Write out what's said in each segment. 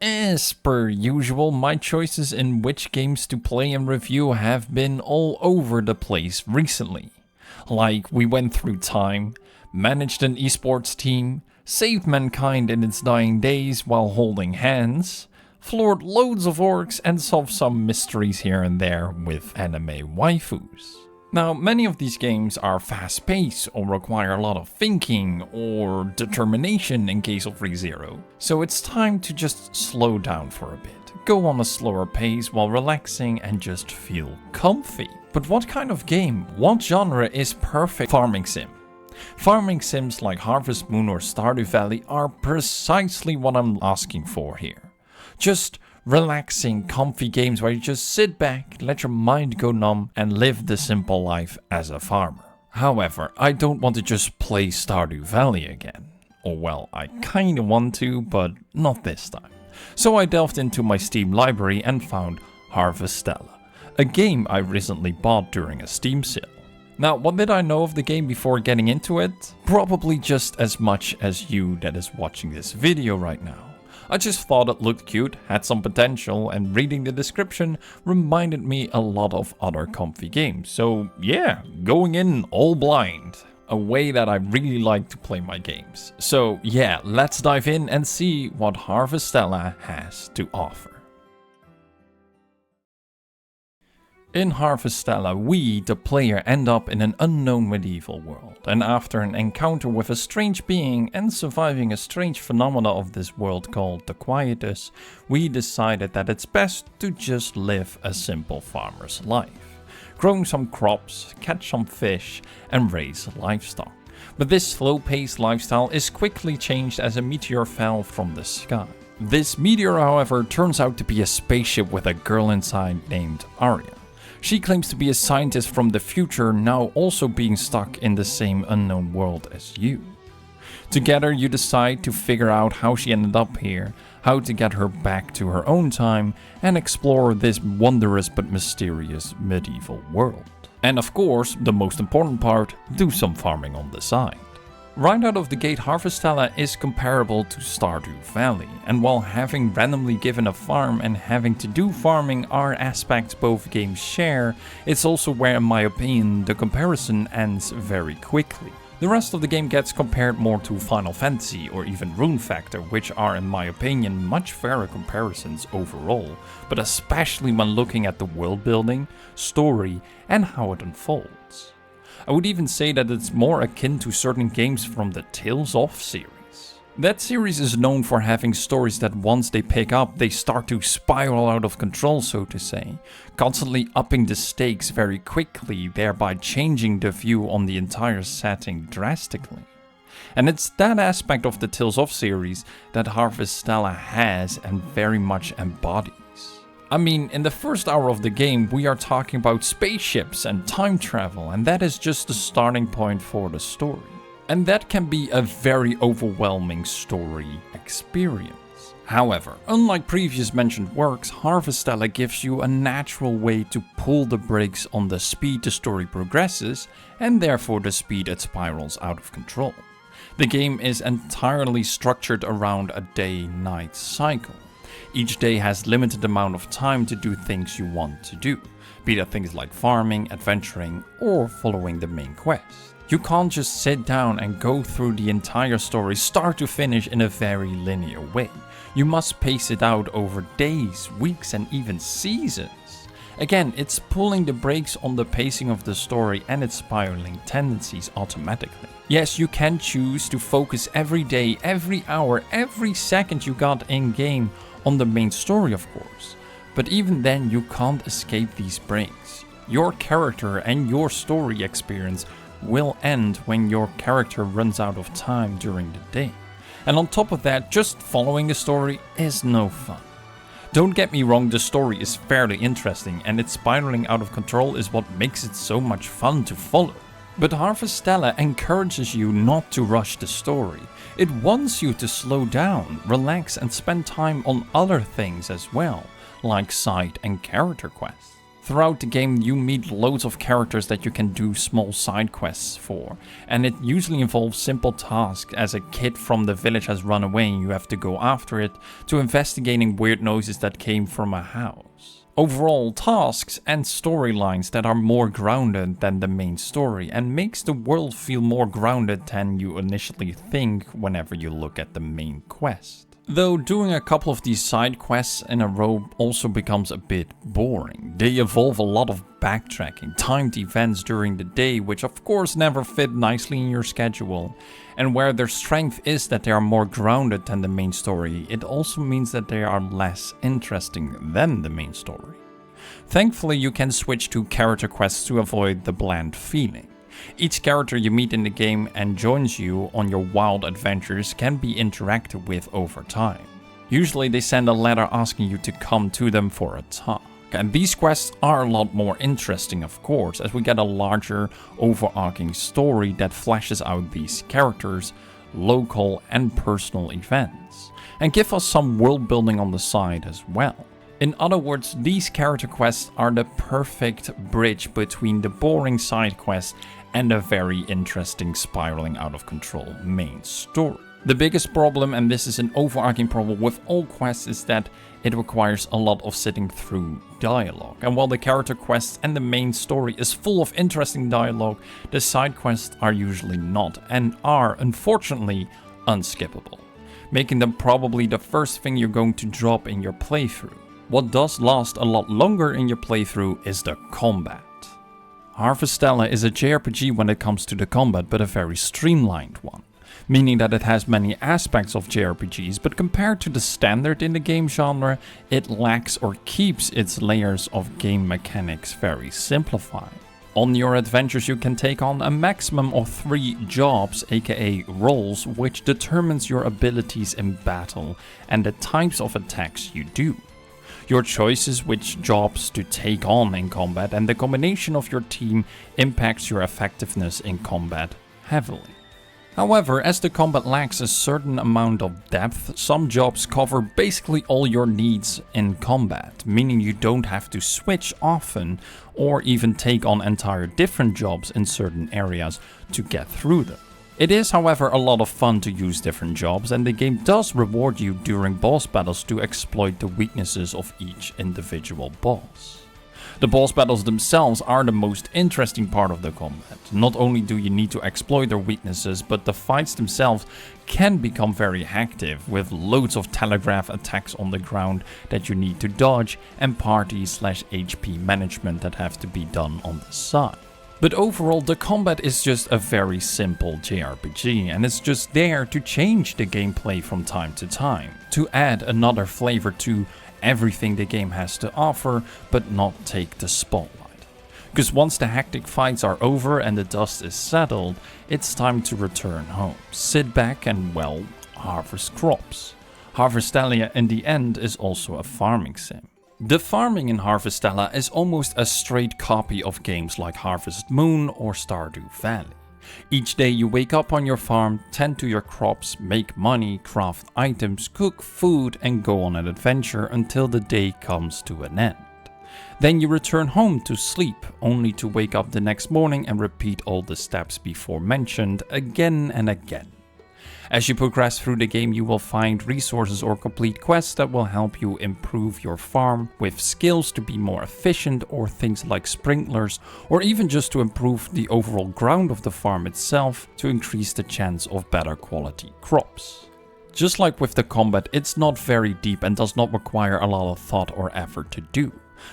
As per usual, my choices in which games to play and review have been all over the place recently. Like, we went through time, managed an esports team, saved mankind in its dying days while holding hands, floored loads of orcs and solved some mysteries here and there with anime waifus. Now, many of these games are fast-paced or require a lot of thinking or determination in case of ReZero, so it's time to just slow down for a bit, go on a slower pace while relaxing and just feel comfy. But what kind of game, what genre is perfect farming sim? Farming sims like Harvest Moon or Stardew Valley are precisely what I'm asking for here. Just relaxing, comfy games where you just sit back, let your mind go numb, and live the simple life as a farmer. However, I don't want to just play Stardew Valley again. Or well, I kinda want to, but not this time. So I delved into my Steam library and found Harvestella, a game I recently bought during a Steam sale. Now, what did I know of the game before getting into it? Probably just as much as you that is watching this video right now. I just thought it looked cute, had some potential, and reading the description reminded me a lot of other comfy games. So yeah, going in all blind. A way that I really like to play my games. So yeah, let's dive in and see what Harvestella has to offer. In Harvestella, we, the player, end up in an unknown medieval world, and after an encounter with a strange being and surviving a strange phenomena of this world called the Quietus, we decided that it's best to just live a simple farmer's life. Growing some crops, catch some fish, and raise livestock. But this slow-paced lifestyle is quickly changed as a meteor fell from the sky. This meteor, however, turns out to be a spaceship with a girl inside named Arya. She claims to be a scientist from the future, now also being stuck in the same unknown world as you. Together you decide to figure out how she ended up here, how to get her back to her own time, and explore this wondrous but mysterious medieval world. And of course, the most important part, do some farming on the side. Right out of the gate, Harvestella is comparable to Stardew Valley, and while having randomly given a farm and having to do farming are aspects both games share, it's also where, in my opinion, the comparison ends very quickly. The rest of the game gets compared more to Final Fantasy or even Rune Factor, which are, in my opinion, much fairer comparisons overall, but especially when looking at the world building, story, and how it unfolds. I would even say that it's more akin to certain games from the Tales of series. That series is known for having stories that once they pick up, they start to spiral out of control, so to say, constantly upping the stakes very quickly, thereby changing the view on the entire setting drastically. And it's that aspect of the Tales of series that Harvestella has and very much embodies. I mean, in the first hour of the game, we are talking about spaceships and time travel, and that is just the starting point for the story. And that can be a very overwhelming story experience. However, unlike previous mentioned works, Harvestella gives you a natural way to pull the brakes on the speed the story progresses, and therefore the speed it spirals out of control. The game is entirely structured around a day-night cycle. Each day has limited amount of time to do things you want to do, be that things like farming, adventuring, or following the main quest. You can't just sit down and go through the entire story start to finish in a very linear way. You must pace it out over days, weeks, and even seasons. Again, it's pulling the brakes on the pacing of the story and its spiraling tendencies automatically. Yes, you can choose to focus every day, every hour, every second you got in-game on the main story, of course, but even then you can't escape these breaks. Your character and your story experience will end when your character runs out of time during the day. And on top of that, just following the story is no fun. Don't get me wrong, the story is fairly interesting and its spiraling out of control is what makes it so much fun to follow. But Harvestella encourages you not to rush the story. It wants you to slow down, relax, and spend time on other things as well, like side and character quests. Throughout the game you meet loads of characters that you can do small side quests for, and it usually involves simple tasks as a kid from the village has run away and you have to go after it, to investigating weird noises that came from a house. Overall, tasks and storylines that are more grounded than the main story and makes the world feel more grounded than you initially think whenever you look at the main quest. Though doing a couple of these side quests in a row also becomes a bit boring. They involve a lot of backtracking, timed events during the day, which of course never fit nicely in your schedule. And where their strength is that they are more grounded than the main story, it also means that they are less interesting than the main story. Thankfully, you can switch to character quests to avoid the bland feeling. Each character you meet in the game and joins you on your wild adventures can be interacted with over time. Usually they send a letter asking you to come to them for a talk. And these quests are a lot more interesting, of course, as we get a larger, overarching story that fleshes out these characters, local and personal events, and give us some world building on the side as well. In other words, these character quests are the perfect bridge between the boring side quests and a very interesting spiraling out of control main story. The biggest problem, and this is an overarching problem with all quests, is that it requires a lot of sitting through dialogue. And while the character quests and the main story is full of interesting dialogue, the side quests are usually not, and are, unfortunately, unskippable, making them probably the first thing you're going to drop in your playthrough. What does last a lot longer in your playthrough is the combat. Harvestella is a JRPG when it comes to the combat, but a very streamlined one, meaning that it has many aspects of JRPGs, but compared to the standard in the game genre, it lacks or keeps its layers of game mechanics very simplified. On your adventures you can take on a maximum of 3 jobs, aka roles, which determines your abilities in battle and the types of attacks you do. Your choices which jobs to take on in combat and the combination of your team impacts your effectiveness in combat heavily. However, as the combat lacks a certain amount of depth, some jobs cover basically all your needs in combat, meaning you don't have to switch often or even take on entire different jobs in certain areas to get through them. It is, however, a lot of fun to use different jobs, and the game does reward you during boss battles to exploit the weaknesses of each individual boss. The boss battles themselves are the most interesting part of the combat. Not only do you need to exploit their weaknesses, but the fights themselves can become very active, with loads of telegraph attacks on the ground that you need to dodge and party/HP management that have to be done on the side. But overall, the combat is just a very simple JRPG, and it's just there to change the gameplay from time to time, to add another flavor to everything the game has to offer, but not take the spotlight. Because once the hectic fights are over and the dust is settled, it's time to return home, sit back and, well, harvest crops. Harvestella in the end is also a farming sim. The farming in Harvestella is almost a straight copy of games like Harvest Moon or Stardew Valley. Each day you wake up on your farm, tend to your crops, make money, craft items, cook food and go on an adventure until the day comes to an end. Then you return home to sleep, only to wake up the next morning and repeat all the steps before mentioned again and again. As you progress through the game, you will find resources or complete quests that will help you improve your farm with skills to be more efficient, or things like sprinklers, or even just to improve the overall ground of the farm itself to increase the chance of better quality crops. Just like with the combat, it's not very deep and does not require a lot of thought or effort to do.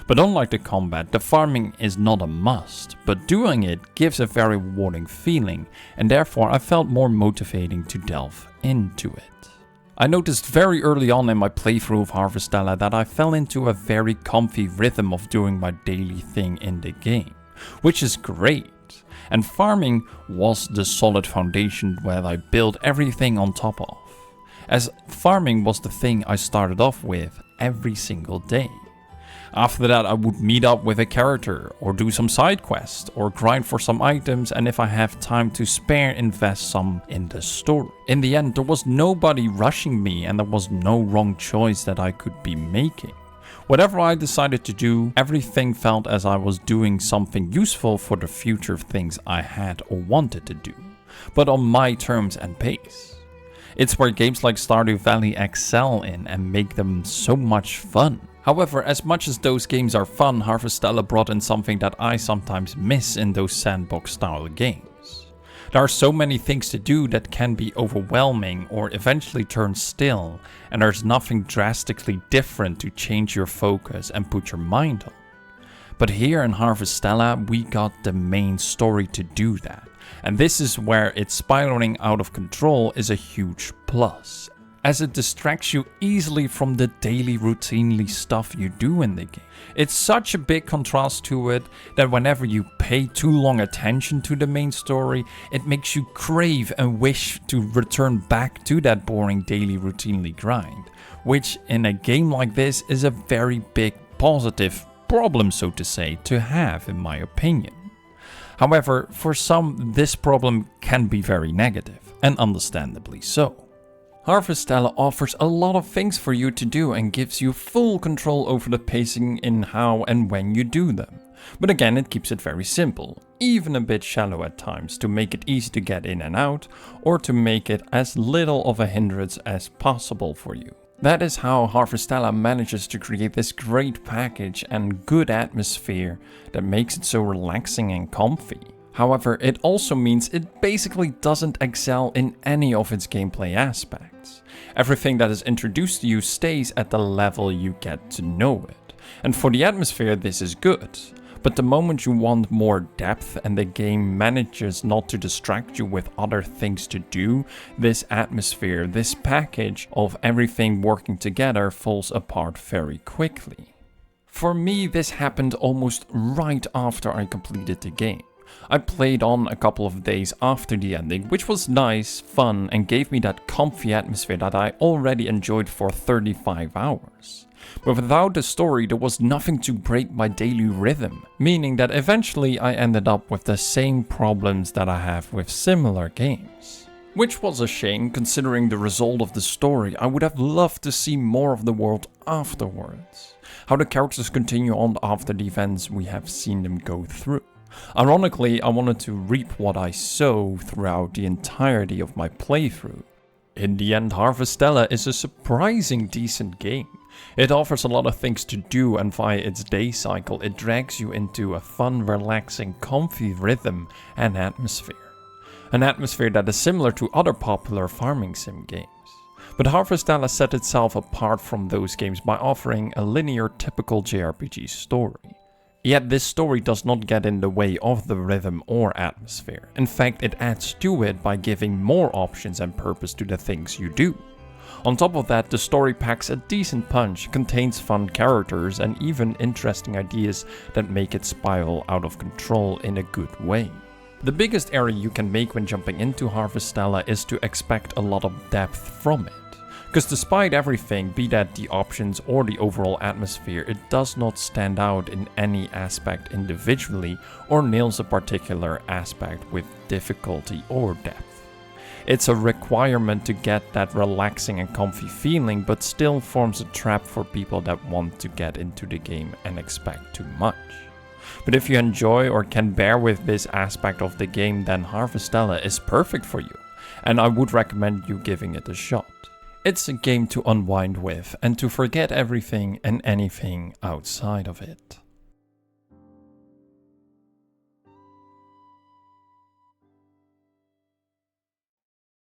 But unlike the combat, the farming is not a must, but doing it gives a very rewarding feeling, and therefore I felt more motivating to delve into it. I noticed very early on in my playthrough of Harvestella that I fell into a very comfy rhythm of doing my daily thing in the game, which is great, and farming was the solid foundation where I built everything on top of, as farming was the thing I started off with every single day. After that I would meet up with a character, or do some side quests, or grind for some items, and if I have time to spare, invest some in the story. In the end, there was nobody rushing me and there was no wrong choice that I could be making, Whatever I decided to do, everything felt as I was doing something useful for the future things I had or wanted to do, but on my terms and pace. It's where games like Stardew Valley excel in and make them so much fun. However, as much as those games are fun, Harvestella brought in something that I sometimes miss in those sandbox style games. There are so many things to do that can be overwhelming or eventually turn still, and there's nothing drastically different to change your focus and put your mind on. But here in Harvestella, we got the main story to do that, and this is where its spiraling out of control is a huge plus, as it distracts you easily from the daily routinely stuff you do in the game. It's such a big contrast to it that whenever you pay too long attention to the main story, it makes you crave and wish to return back to that boring daily routinely grind, which in a game like this is a very big positive problem, so to say, to have in my opinion. However, for some this problem can be very negative, and understandably so. Harvestella offers a lot of things for you to do and gives you full control over the pacing in how and when you do them. But again, it keeps it very simple, even a bit shallow at times, to make it easy to get in and out, or to make it as little of a hindrance as possible for you. That is how Harvestella manages to create this great package and good atmosphere that makes it so relaxing and comfy. However, it also means it basically doesn't excel in any of its gameplay aspects. Everything that is introduced to you stays at the level you get to know it. And for the atmosphere, this is good. But the moment you want more depth and the game manages not to distract you with other things to do, this atmosphere, this package of everything working together falls apart very quickly. For me, this happened almost right after I completed the game. I played on a couple of days after the ending, which was nice, fun, and gave me that comfy atmosphere that I already enjoyed for 35 hours. But without the story, there was nothing to break my daily rhythm, meaning that eventually I ended up with the same problems that I have with similar games. Which was a shame, considering the result of the story. I would have loved to see more of the world afterwards. How the characters continue on after the events we have seen them go through. Ironically, I wanted to reap what I sow throughout the entirety of my playthrough. In the end, Harvestella is a surprising decent game. It offers a lot of things to do, and via its day cycle it drags you into a fun, relaxing, comfy rhythm and atmosphere. An atmosphere that is similar to other popular farming sim games. But Harvestella set itself apart from those games by offering a linear, typical JRPG story. Yet this story does not get in the way of the rhythm or atmosphere. In fact, it adds to it by giving more options and purpose to the things you do. On top of that, the story packs a decent punch, contains fun characters, and even interesting ideas that make it spiral out of control in a good way. The biggest error you can make when jumping into Harvestella is to expect a lot of depth from it. Because despite everything, be that the options or the overall atmosphere, it does not stand out in any aspect individually or nails a particular aspect with difficulty or depth. It's a requirement to get that relaxing and comfy feeling, but still forms a trap for people that want to get into the game and expect too much. But if you enjoy or can bear with this aspect of the game, then Harvestella is perfect for you, and I would recommend you giving it a shot. It's a game to unwind with and to forget everything and anything outside of it.